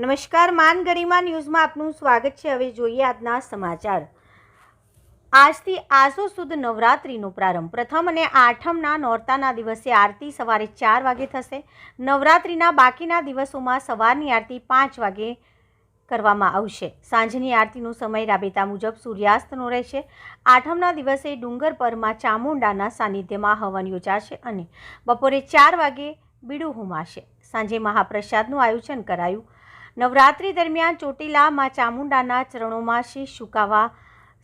નમસ્કાર, માન ગરિમા ન્યૂઝમાં આપનું સ્વાગત છે। હવે જોઈએ આજના સમાચાર। આજથી આસો સુદ નવરાત્રિનો પ્રારંભ। પ્રથમ અને આઠમના નોરતાના દિવસે આરતી સવારે 4 વાગે થશે। નવરાત્રિના બાકીના દિવસોમાં સવારની આરતી 5 વાગે કરવામાં આવશે। સાંજની આરતીનો સમય રાબેતા મુજબ સૂર્યાસ્તનો રહેશે। આઠમના દિવસે ડુંગર પર માં ચામુંડાના સાનિધ્યમાં હવન યોજાશે અને બપોરે 4 વાગે બીડું હોમાશે। સાંજે મહાપ્રસાદનું આયોજન કરાયું। નવરાત્રિ દરમિયાન ચોટીલા માં ચામુંડાના ચરણોમાં શીશ ઝુકાવવા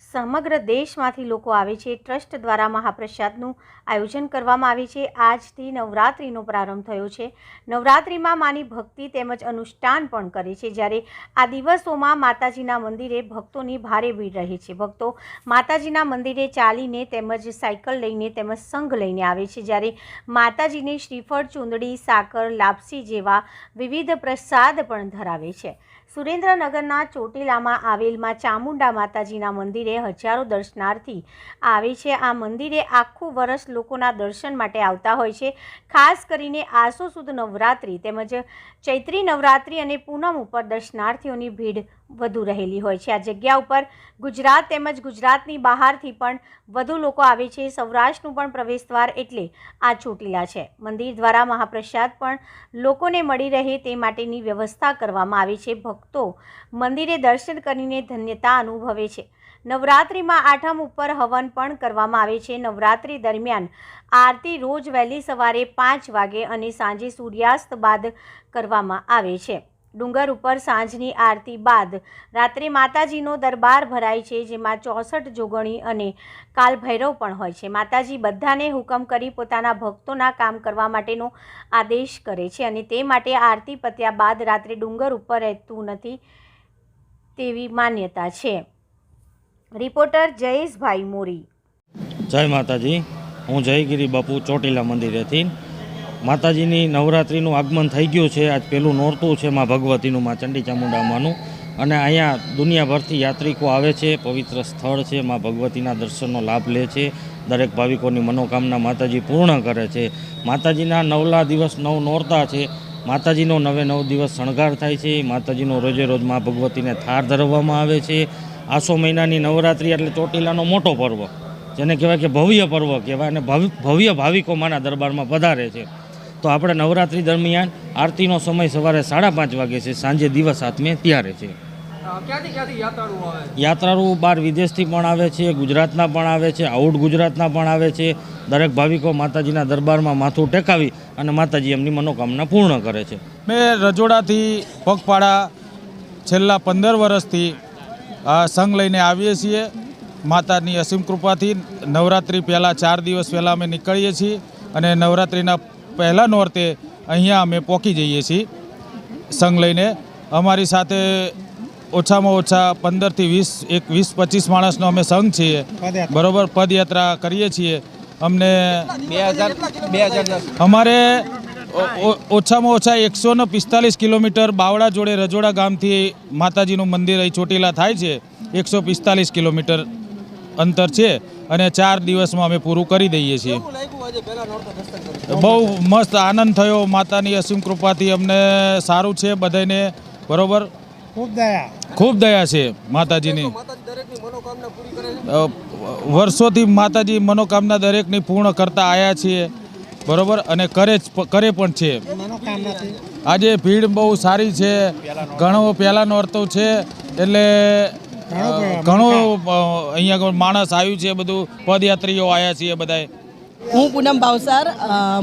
સમગ્ર દેશમાંથી લોકો આવે છે। ટ્રસ્ટ દ્વારા મહાપ્રસાદનું આયોજન કરવામાં આવે છે। આજથી નવરાત્રિનો પ્રારંભ થયો છે। નવરાત્રિમાં માની ભક્તિ તેમજ અનુષ્ઠાન પણ કરે છે। જ્યારે આ દિવસોમાં માતાજીના મંદિરે ભક્તોની ભારે ભીડ રહે છે। ભક્તો માતાજીના મંદિરે ચાલીને તેમજ સાયકલ લઈને તેમજ સંઘ લઈને આવે છે। જ્યારે માતાજીને શ્રીફળ, ચૂંદડી, સાકર, લાપસી જેવા વિવિધ પ્રસાદ પણ ધરાવે છે। સુરેન્દ્રનગરના ચોટીલામાં આવેલ માં ચામુંડા માતાજીના મંદિરે હજારો દર્શનાર્થી આવે છે। આ મંદિરે આખું વર્ષ લોકોના દર્શન માટે આવતા હોય છે। ખાસ કરીને આસો સુદ નવરાત્રિ તેમજ ચૈત્રી નવરાત્રિ અને પૂનમ ઉપર દર્શનાર્થીઓની ભીડ વધુ રહેલી હોય છે। આ જગ્યા ઉપર ગુજરાત તેમજ ગુજરાતની બહારથી પણ વધુ લોકો આવે છે। સૌરાષ્ટ્રનું પણ પ્રવેશદ્વાર એટલે આ ચોટીલા છે। મંદિર દ્વારા મહાપ્રસાદ પણ લોકોને મળી રહે તે માટેની વ્યવસ્થા કરવામાં આવી છે। ભક્તો મંદિરે દર્શન કરીને ધન્યતા અનુભવે છે। નવરાત્રિમાં આઠમ ઉપર હવન પણ કરવામાં આવે છે। નવરાત્રિ દરમિયાન આરતી રોજ વહેલી સવારે 5 વાગે અને સાંજે સૂર્યાસ્ત બાદ કરવામાં આવે છે। ડુંગર ઉપર સાંજની આરતી બાદ રાત્રે માતાજીનો દરબાર ભરાય છે, જેમાં 64 જોગણી અને કાલભૈરવ પણ હોય છે। માતાજી બધાને હુકમ કરી પોતાના ભક્તોના કામ કરવા માટેનો આદેશ કરે છે અને તે માટે આરતી પત્યા બાદ રાત્રે ડુંગર ઉપર રહેતું નથી તેવી માન્યતા છે। રિપોર્ટર જયેશભાઈ મોરી। જય માતાજી। હું જયગીરી બાપુ ચોટીલા મંદિરેથી। માતાજીની નવરાત્રિનું આગમન થઈ ગયું છે। આજ પહેલું નોરતું છે માં ભગવતીનું, માં ચંડી ચામુંડામાંનું, અને અહીંયા દુનિયાભરથી યાત્રિકો આવે છે। પવિત્ર સ્થળ છે, માં ભગવતીના દર્શનનો લાભ લે છે। દરેક ભાવિકોની મનોકામના માતાજી પૂર્ણ કરે છે। માતાજીના 9 દિવસ 9 નોરતા છે। માતાજીનો 9 દિવસ શણગાર થાય છે। માતાજીનો રોજે રોજ માં ભગવતીને થાળ ધરવામાં આવે છે। આસો મહિનાની નવરાત્રિ એટલે ચોટીલાનો મોટો પર્વ, જેને કહેવાય કે ભવ્ય પર્વ કહેવાય, અને ભવ્ય ભાવિકો માના દરબારમાં પધારે છે। તો આપણે નવરાત્રિ દરમિયાન આરતીનો સમય સવારે 5:30 વાગે છે, સાંજે દિવસ આથમે ત્યારે છે। યાત્રાળુ બહાર વિદેશથી પણ આવે છે, ગુજરાતના પણ આવે છે, આઉટ ગુજરાતના પણ આવે છે। દરેક ભાવિકો માતાજીના દરબારમાં માથું ટેકાવી અને માતાજી એમની મનોકામના પૂર્ણ કરે છે। મેં રજોડાથી પગપાળા છેલ્લા 15 વર્ષથી સંઘ લઈને આવીએ છીએ। માતાની અસીમ કૃપાથી નવરાત્રિ પહેલાં 4 દિવસ પહેલાં અમે નીકળીએ છીએ અને નવરાત્રિના પહેલા નોરતે અહીંયા અમે પહોંચી જઈએ છીએ સંઘ લઈને। અમારી સાથે ઓછામાં ઓછા 15 થી 20-25 માણસનો અમે સંઘ છીએ, બરાબર। પદયાત્રા કરીએ છીએ। અમને 2010 અમારે ઓછામાં ઓછા 145 કિલોમીટર બાવળા જોડે રજોડા ગામથી માતાજીનું મંદિર અહીં ચોટીલા થાય છે। 145 કિલોમીટર અંતર છે અને 4 દિવસમાં અમે પૂરું કરી દઈએ છીએ। બહુ મસ્ત આનંદ થયો। માતાની અસીમ કૃપાથી અમને સારું છે બધાને, બરાબર। ખૂબ દયા છે માતાજીની। વર્ષોથી માતાજી મનોકામના દરેકની પૂર્ણ કરતા આવ્યા છીએ, બરાબર, અને કરે પણ છે। આજે ભીડ બહુ સારી છે। ઘણો પહેલા નોરતો છે એટલે ઘણો અહીંયા માણસ આવ્યું છે, બધું પદયાત્રીઓ આવ્યા છીએ બધાએ। હું પૂનમ ભાવસાર,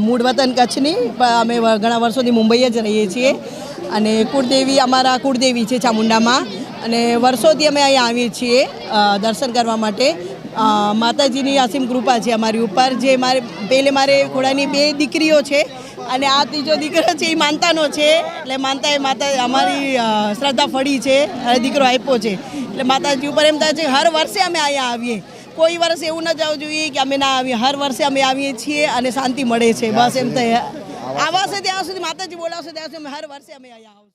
મૂળ વતન કચ્છની, અમે ઘણા વર્ષોથી મુંબઈ જ રહીએ છીએ અને કુળદેવી અમારા કુળદેવી છે ચામુંડામાં, અને વર્ષોથી અમે અહીંયા આવીએ છીએ દર્શન કરવા માટે। માતાજીની અસીમ કૃપા છે અમારી ઉપર। જે મારે ઘોડાની 2 દીકરીઓ છે અને આ ત્રીજો દીકરો છે એ માનતાનો છે, એટલે માતા અમારી શ્રદ્ધા ફળી છે અને દીકરો આપ્યો છે, એટલે માતાજી ઉપર એમ થાય છે હર વર્ષે અમે અહીંયા આવીએ। કોઈ વર્ષ એવું ન જવું જોઈએ કે અમે ના આવીએ। હર વર્ષે અમે આવીએ છીએ અને શાંતિ મળે છે, બસ એમ થાય। આવાશે ત્યાં સુધી, માતાજી બોલાવશે ત્યાં સુધી, હર વર્ષે અમે અહીંયા આવીએ।